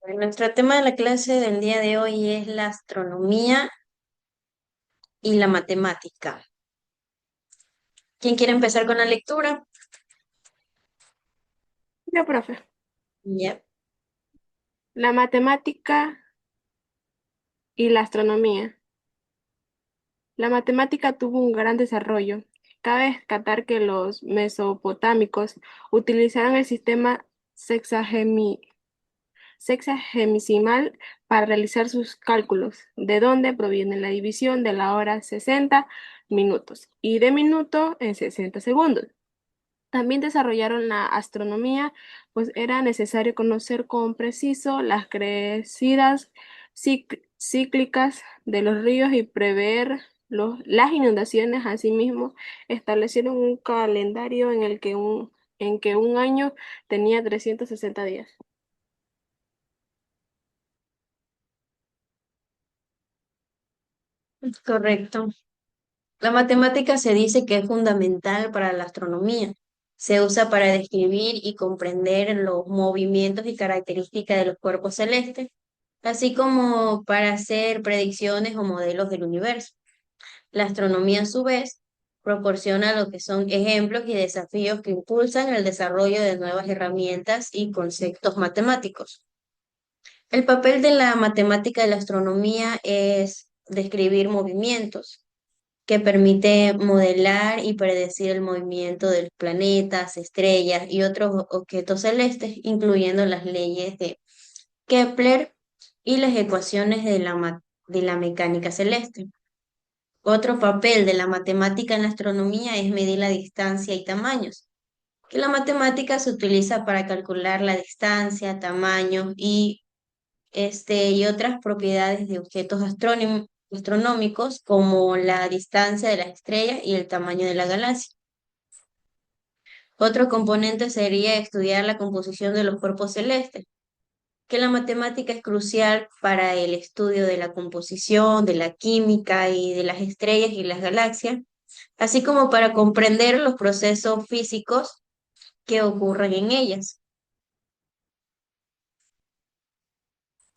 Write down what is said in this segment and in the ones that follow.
Nuestro tema de la clase del día de hoy es la astronomía y la matemática. ¿Quién quiere empezar con la lectura? Ya, profe. Ya. La matemática y la astronomía. La matemática tuvo un gran desarrollo. Cabe destacar que los mesopotámicos utilizaron el sistema sexagemi- sexagesimal para realizar sus cálculos, de donde proviene la división de la hora 60 minutos y de minuto en 60 segundos. También desarrollaron la astronomía, pues era necesario conocer con preciso las crecidas cíclicas de los ríos y prever las inundaciones. Asimismo, establecieron un calendario en que un año tenía 360 días. Correcto. La matemática se dice que es fundamental para la astronomía. Se usa para describir y comprender los movimientos y características de los cuerpos celestes, así como para hacer predicciones o modelos del universo. La astronomía, a su vez, proporciona lo que son ejemplos y desafíos que impulsan el desarrollo de nuevas herramientas y conceptos matemáticos. El papel de la matemática y la astronomía es describir movimientos, que permite modelar y predecir el movimiento de los planetas, estrellas y otros objetos celestes, incluyendo las leyes de Kepler y las ecuaciones de de la mecánica celeste. Otro papel de la matemática en la astronomía es medir la distancia y tamaños, que la matemática se utiliza para calcular la distancia, tamaño y otras propiedades de objetos astronómicos como la distancia de las estrellas y el tamaño de la galaxia. Otro componente sería estudiar la composición de los cuerpos celestes, que la matemática es crucial para el estudio de la composición, de la química y de las estrellas y las galaxias, así como para comprender los procesos físicos que ocurren en ellas.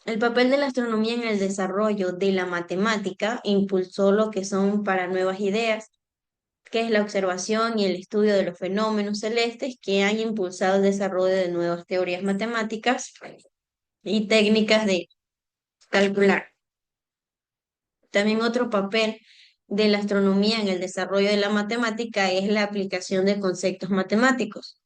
El papel de la astronomía en el desarrollo de la matemática impulsó lo que son para nuevas ideas, que es la observación y el estudio de los fenómenos celestes que han impulsado el desarrollo de nuevas teorías matemáticas y técnicas de calcular. También otro papel de la astronomía en el desarrollo de la matemática es la aplicación de conceptos matemáticos,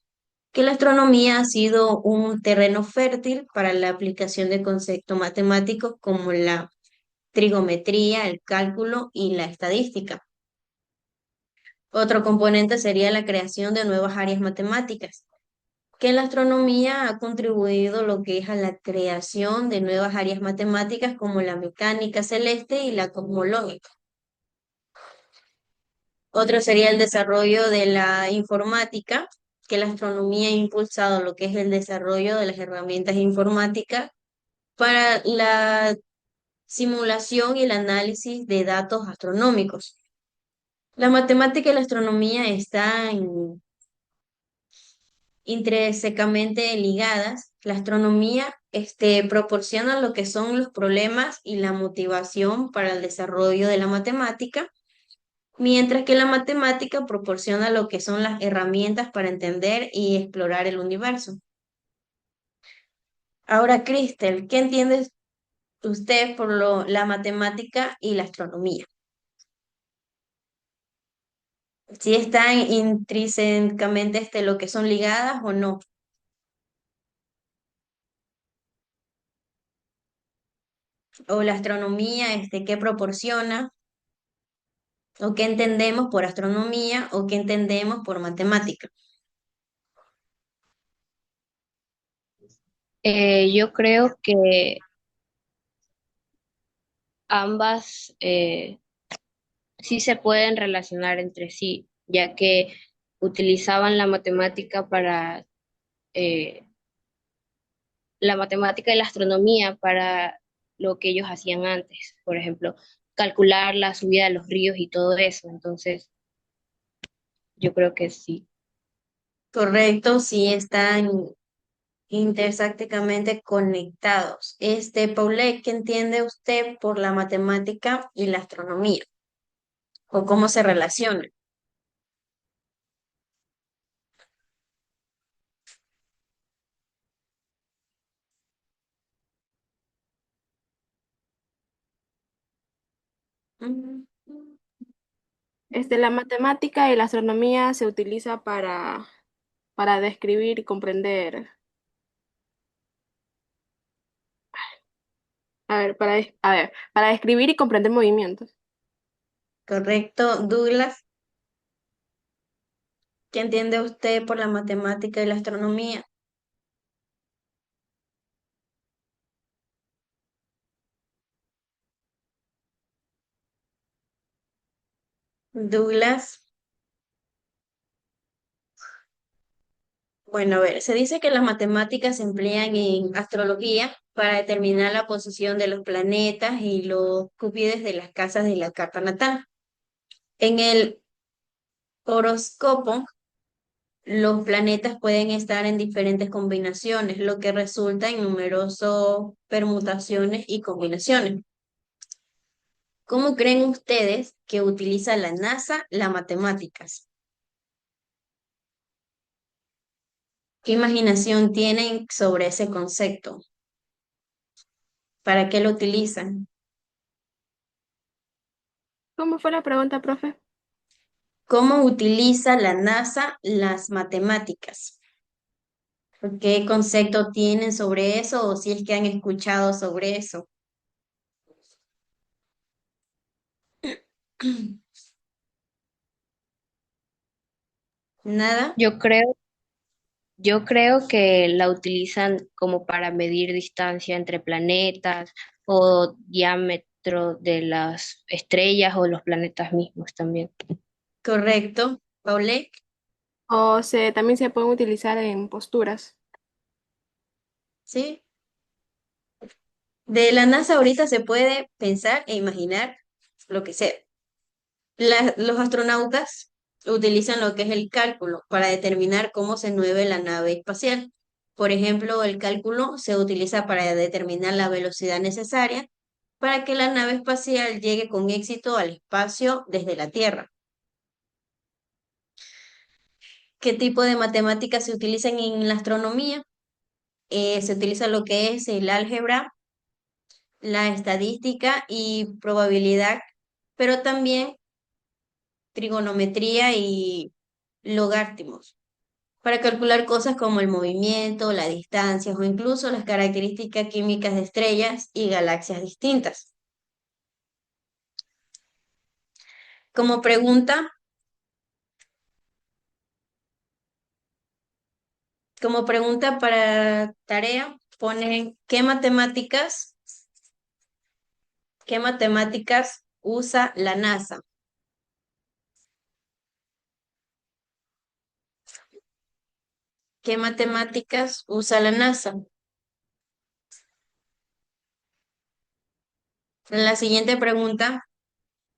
que la astronomía ha sido un terreno fértil para la aplicación de conceptos matemáticos como la trigonometría, el cálculo y la estadística. Otro componente sería la creación de nuevas áreas matemáticas, que en la astronomía ha contribuido lo que es a la creación de nuevas áreas matemáticas como la mecánica celeste y la cosmológica. Otro sería el desarrollo de la informática, que la astronomía ha impulsado lo que es el desarrollo de las herramientas informáticas para la simulación y el análisis de datos astronómicos. La matemática y la astronomía están intrínsecamente ligadas. La astronomía proporciona lo que son los problemas y la motivación para el desarrollo de la matemática, mientras que la matemática proporciona lo que son las herramientas para entender y explorar el universo. Ahora, Cristel, ¿qué entiende usted por la matemática y la astronomía? ¿Si están intrínsecamente lo que son ligadas o no? ¿O la astronomía, qué proporciona? ¿O qué entendemos por astronomía o qué entendemos por matemática? Yo creo que ambas sí se pueden relacionar entre sí, ya que utilizaban eh, la matemática y la astronomía para lo que ellos hacían antes, por ejemplo, calcular la subida de los ríos y todo eso. Entonces, yo creo que sí. Correcto, sí están Intersácticamente conectados. Paulette, ¿qué entiende usted por la matemática y la astronomía? ¿O cómo se relacionan? Mm, La matemática y la astronomía se utiliza para describir y comprender, para describir y comprender movimientos. correcto. Douglas, ¿qué entiende usted por la matemática y la astronomía? Douglas. Bueno, a ver, se dice que las matemáticas se emplean en astrología para determinar la posición de los planetas y los cúpides de las casas de la carta natal. En el horóscopo, los planetas pueden estar en diferentes combinaciones, lo que resulta en numerosas permutaciones y combinaciones. ¿Cómo creen ustedes que utiliza la NASA las matemáticas? ¿Qué imaginación tienen sobre ese concepto? ¿Para qué lo utilizan? ¿Cómo fue la pregunta, profe? ¿Cómo utiliza la NASA las matemáticas? ¿Qué concepto tienen sobre eso o si es que han escuchado sobre eso? ¿Nada? Yo creo, yo creo que la utilizan como para medir distancia entre planetas o diámetro de las estrellas o los planetas mismos también. Correcto. Paulette, También se pueden utilizar en posturas. ¿sí? De la NASA ahorita se puede pensar e imaginar lo que sea. Los astronautas utilizan lo que es el cálculo para determinar cómo se mueve la nave espacial. Por ejemplo, el cálculo se utiliza para determinar la velocidad necesaria para que la nave espacial llegue con éxito al espacio desde la Tierra. ¿Qué tipo de matemáticas se utilizan en la astronomía? Se utiliza lo que es el álgebra, la estadística y probabilidad, pero también trigonometría y logaritmos para calcular cosas como el movimiento, la distancia o incluso las características químicas de estrellas y galaxias distintas. Como pregunta, como pregunta para tarea, ponen qué matemáticas usa la NASA? ¿Qué matemáticas usa la NASA? La siguiente pregunta,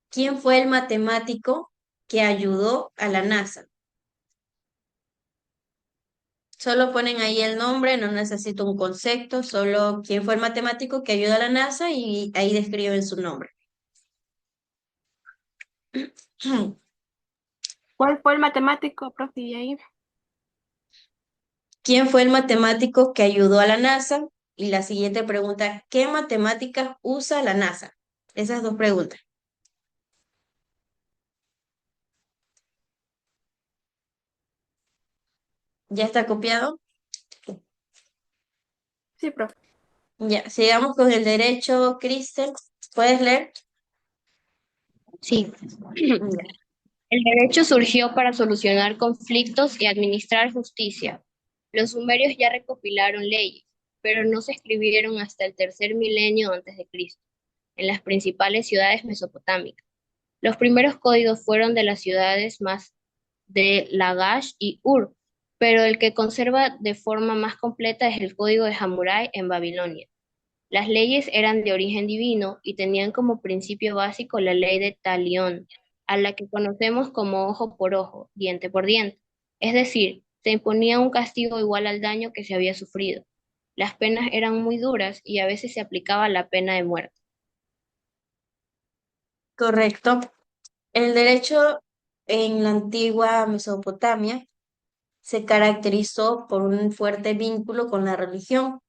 ¿quién fue el matemático que ayudó a la NASA? Solo ponen ahí el nombre, no necesito un concepto, solo quién fue el matemático que ayudó a la NASA y ahí describen su nombre. ¿Cuál fue el matemático, profe? Y ahí, ¿Quién fue el matemático que ayudó a la NASA? Y la siguiente pregunta, ¿qué matemáticas usa la NASA? Esas dos preguntas. ¿Ya está copiado? sí, profe. Ya, sigamos con el derecho, Kristen. ¿Puedes leer? Sí. Ya. El derecho surgió para solucionar conflictos y administrar justicia. Los sumerios ya recopilaron leyes, pero no se escribieron hasta el tercer milenio antes de Cristo, en las principales ciudades mesopotámicas. Los primeros códigos fueron de las ciudades más de Lagash y Ur, pero el que conserva de forma más completa es el Código de Hammurabi en Babilonia. Las leyes eran de origen divino y tenían como principio básico la ley de Talión, a la que conocemos como ojo por ojo, diente por diente. Es decir, se imponía un castigo igual al daño que se había sufrido. Las penas eran muy duras y a veces se aplicaba la pena de muerte. Correcto. El derecho en la antigua Mesopotamia se caracterizó por un fuerte vínculo con la religión,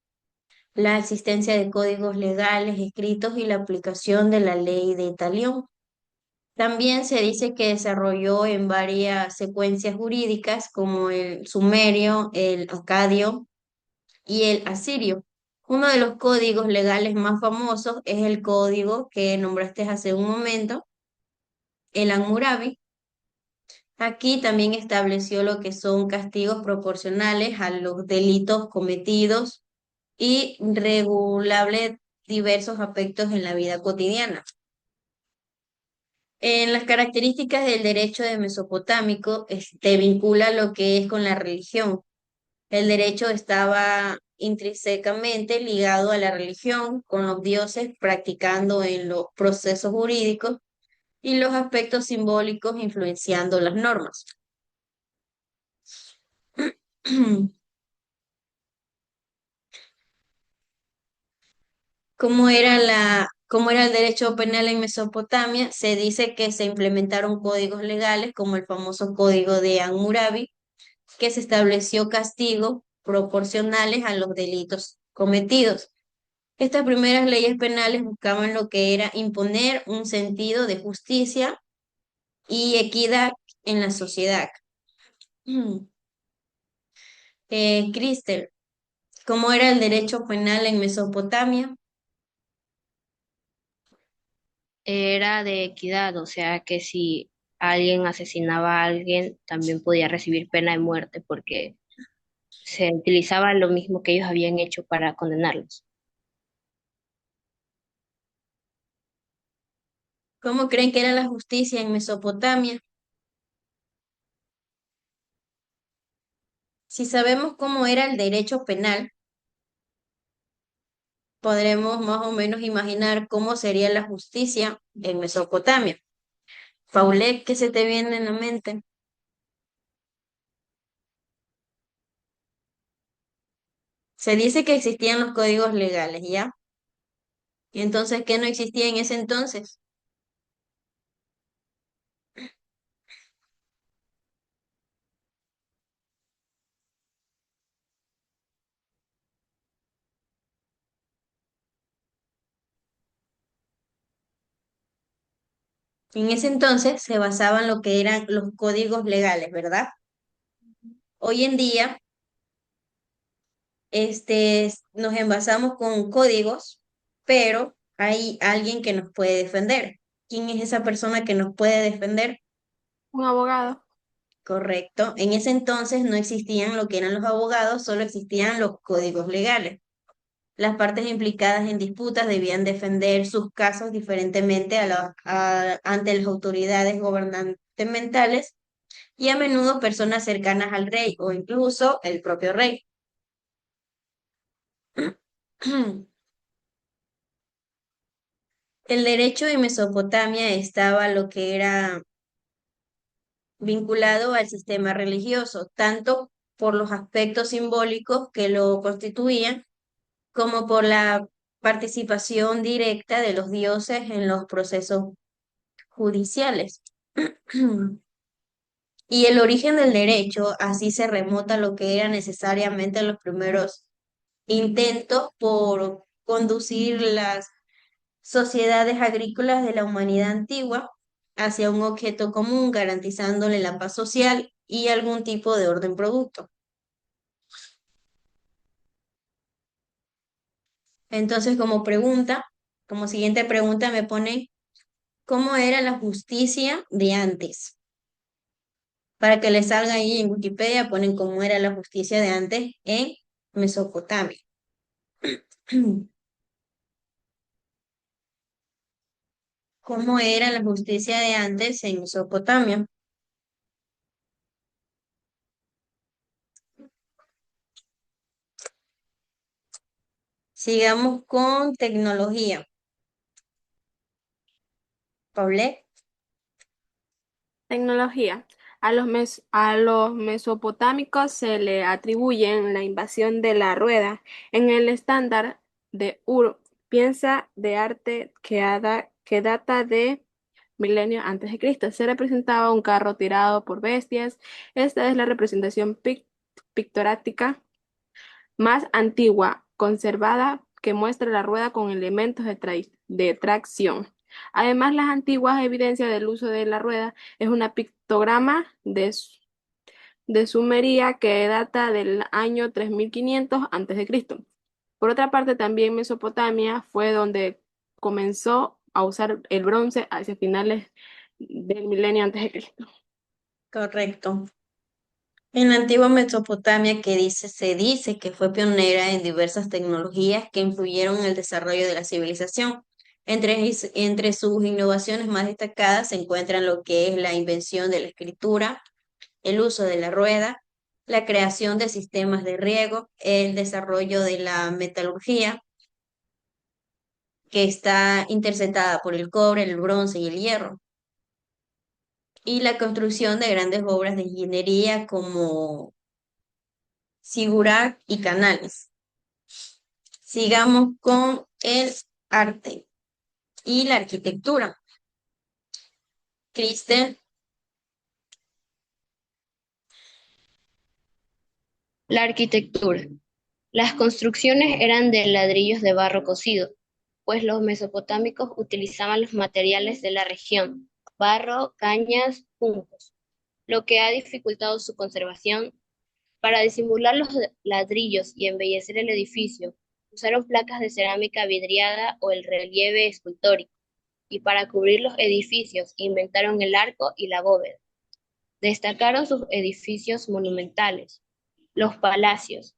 la existencia de códigos legales escritos y la aplicación de la ley de talión. También se dice que desarrolló en varias secuencias jurídicas como el sumerio, el acadio y el asirio. Uno de los códigos legales más famosos es el código que nombraste hace un momento, el Hammurabi. Aquí también estableció lo que son castigos proporcionales a los delitos cometidos y regulable diversos aspectos en la vida cotidiana. En las características del derecho de mesopotámico, vincula lo que es con la religión. El derecho estaba intrínsecamente ligado a la religión, con los dioses practicando en los procesos jurídicos y los aspectos simbólicos influenciando las normas. Cómo era el derecho penal en Mesopotamia? Se dice que se implementaron códigos legales como el famoso Código de Hammurabi, que se estableció castigos proporcionales a los delitos cometidos. Estas primeras leyes penales buscaban lo que era imponer un sentido de justicia y equidad en la sociedad. Cristel, ¿cómo era el derecho penal en Mesopotamia? Era de equidad, o sea que si alguien asesinaba a alguien, también podía recibir pena de muerte porque se utilizaba lo mismo que ellos habían hecho para condenarlos. ¿Cómo creen que era la justicia en Mesopotamia? Si sabemos cómo era el derecho penal, podremos más o menos imaginar cómo sería la justicia en Mesopotamia. Paulet, ¿qué se te viene en la mente? Se dice que existían los códigos legales, ¿ya? ¿Y entonces qué no existía en ese entonces? En ese entonces se basaban en lo que eran los códigos legales, ¿verdad? Hoy en día, nos envasamos con códigos, pero hay alguien que nos puede defender. ¿Quién es esa persona que nos puede defender? Un abogado. Correcto. En ese entonces no existían lo que eran los abogados, solo existían los códigos legales. Las partes implicadas en disputas debían defender sus casos diferentemente ante las autoridades gubernamentales y a menudo personas cercanas al rey o incluso el propio rey. El derecho en Mesopotamia estaba lo que era vinculado al sistema religioso, tanto por los aspectos simbólicos que lo constituían, como por la participación directa de los dioses en los procesos judiciales. Y el origen del derecho así se remota a lo que eran necesariamente los primeros intentos por conducir las sociedades agrícolas de la humanidad antigua hacia un objeto común, garantizándole la paz social y algún tipo de orden producto. Entonces, como siguiente pregunta me pone, ¿cómo era la justicia de antes? Para que les salga ahí en Wikipedia, ponen cómo era la justicia de antes en Mesopotamia. ¿Cómo era la justicia de antes en Mesopotamia? Sigamos con tecnología. Paulette. Tecnología. A los mesopotámicos se le atribuyen la invasión de la rueda en el estándar de Ur, pieza de arte que data de milenios antes de Cristo. Se representaba un carro tirado por bestias. Esta es la representación pictórica más antigua conservada que muestra la rueda con elementos de tracción. Además, las antiguas evidencias del uso de la rueda es una pictograma de Sumeria que data del año 3500 a.C. Por otra parte, también Mesopotamia fue donde comenzó a usar el bronce hacia finales del milenio antes de Cristo. Correcto. En la antigua Mesopotamia se dice que fue pionera en diversas tecnologías que influyeron en el desarrollo de la civilización. Entre sus innovaciones más destacadas se encuentran lo que es la invención de la escritura, el uso de la rueda, la creación de sistemas de riego, el desarrollo de la metalurgia, que está interceptada por el cobre, el bronce y el hierro, y la construcción de grandes obras de ingeniería como sigurar y canales. Sigamos con el arte y la arquitectura. Kristen, La arquitectura. Las construcciones eran de ladrillos de barro cocido, pues los mesopotámicos utilizaban los materiales de la región, barro, cañas, juncos, lo que ha dificultado su conservación. Para disimular los ladrillos y embellecer el edificio, usaron placas de cerámica vidriada o el relieve escultórico, y para cubrir los edificios inventaron el arco y la bóveda. Destacaron sus edificios monumentales, los palacios.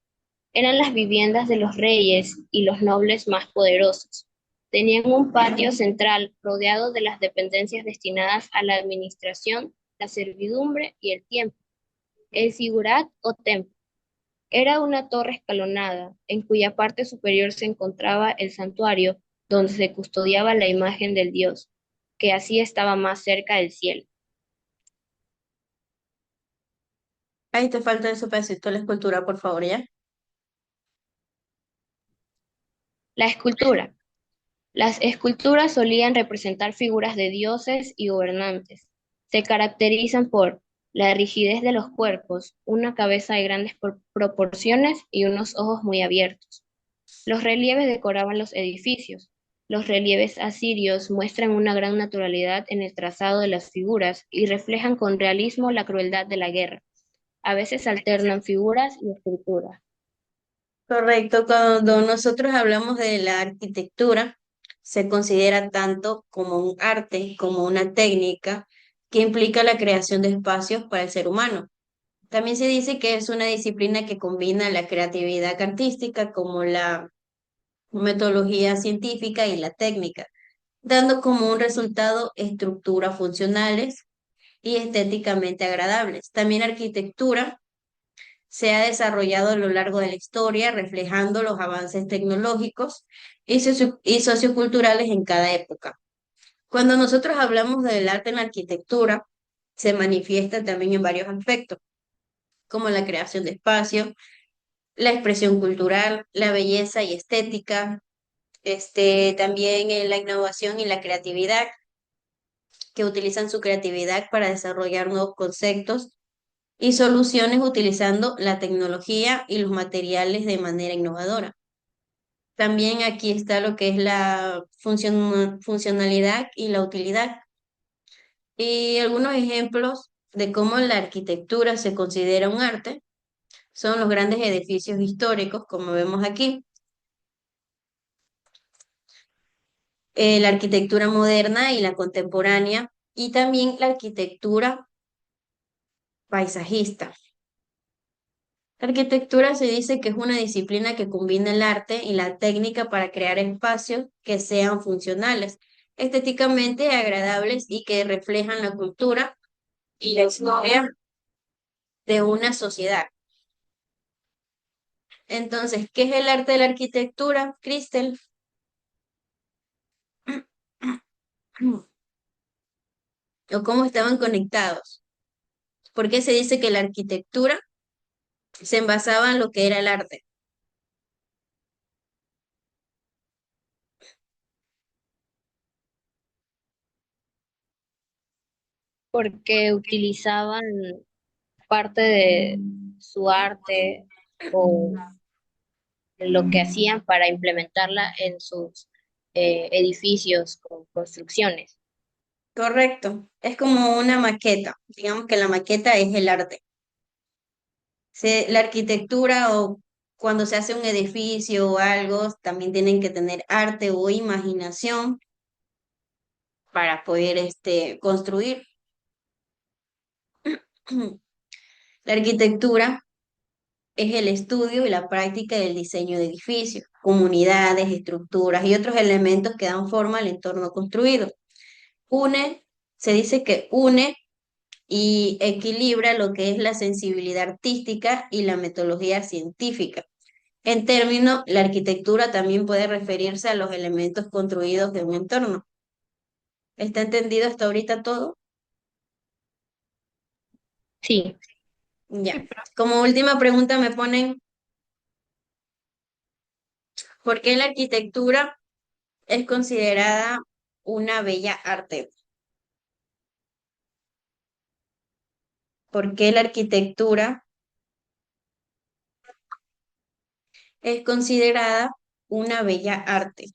Eran las viviendas de los reyes y los nobles más poderosos. Tenían un patio central rodeado de las dependencias destinadas a la administración, la servidumbre y el tiempo. El zigurat o templo era una torre escalonada, en cuya parte superior se encontraba el santuario donde se custodiaba la imagen del dios, que así estaba más cerca del cielo. ahí te falta ese pedacito de la escultura, por favor, ¿ya? La escultura. Las esculturas solían representar figuras de dioses y gobernantes. Se caracterizan por la rigidez de los cuerpos, una cabeza de grandes proporciones y unos ojos muy abiertos. Los relieves decoraban los edificios. Los relieves asirios muestran una gran naturalidad en el trazado de las figuras y reflejan con realismo la crueldad de la guerra. A veces alternan figuras y esculturas. Correcto, cuando nosotros hablamos de la arquitectura, se considera tanto como un arte, como una técnica que implica la creación de espacios para el ser humano. También se dice que es una disciplina que combina la creatividad artística como la metodología científica y la técnica, dando como un resultado estructuras funcionales y estéticamente agradables. También la arquitectura se ha desarrollado a lo largo de la historia, reflejando los avances tecnológicos y socioculturales en cada época. Cuando nosotros hablamos del arte en la arquitectura, se manifiesta también en varios aspectos, como la creación de espacios, la expresión cultural, la belleza y estética, también en la innovación y la creatividad, que utilizan su creatividad para desarrollar nuevos conceptos y soluciones utilizando la tecnología y los materiales de manera innovadora. También aquí está lo que es la funcionalidad y la utilidad. Y algunos ejemplos de cómo la arquitectura se considera un arte son los grandes edificios históricos, como vemos aquí, la arquitectura moderna y la contemporánea, y también la arquitectura paisajista. La arquitectura se dice que es una disciplina que combina el arte y la técnica para crear espacios que sean funcionales, estéticamente agradables y que reflejan la cultura y la historia de una sociedad. Entonces, ¿qué es el arte de la arquitectura, Cristel? ¿O cómo estaban conectados? ¿Por qué se dice que la arquitectura se basaba en lo que era el arte? porque utilizaban parte de su arte o lo que hacían para implementarla en sus edificios o construcciones. Correcto, es como una maqueta. Digamos que la maqueta es el arte. La arquitectura o cuando se hace un edificio o algo, también tienen que tener arte o imaginación para poder construir. La arquitectura es el estudio y la práctica del diseño de edificios, comunidades, estructuras y otros elementos que dan forma al entorno construido. Une, se dice que une y equilibra lo que es la sensibilidad artística y la metodología científica. En términos, la arquitectura también puede referirse a los elementos construidos de un entorno. ¿Está entendido hasta ahorita todo? Sí, Sí, Ya. pero Como última pregunta me ponen, ¿por qué la arquitectura es considerada una bella arte? ¿Por qué la arquitectura es considerada una bella arte?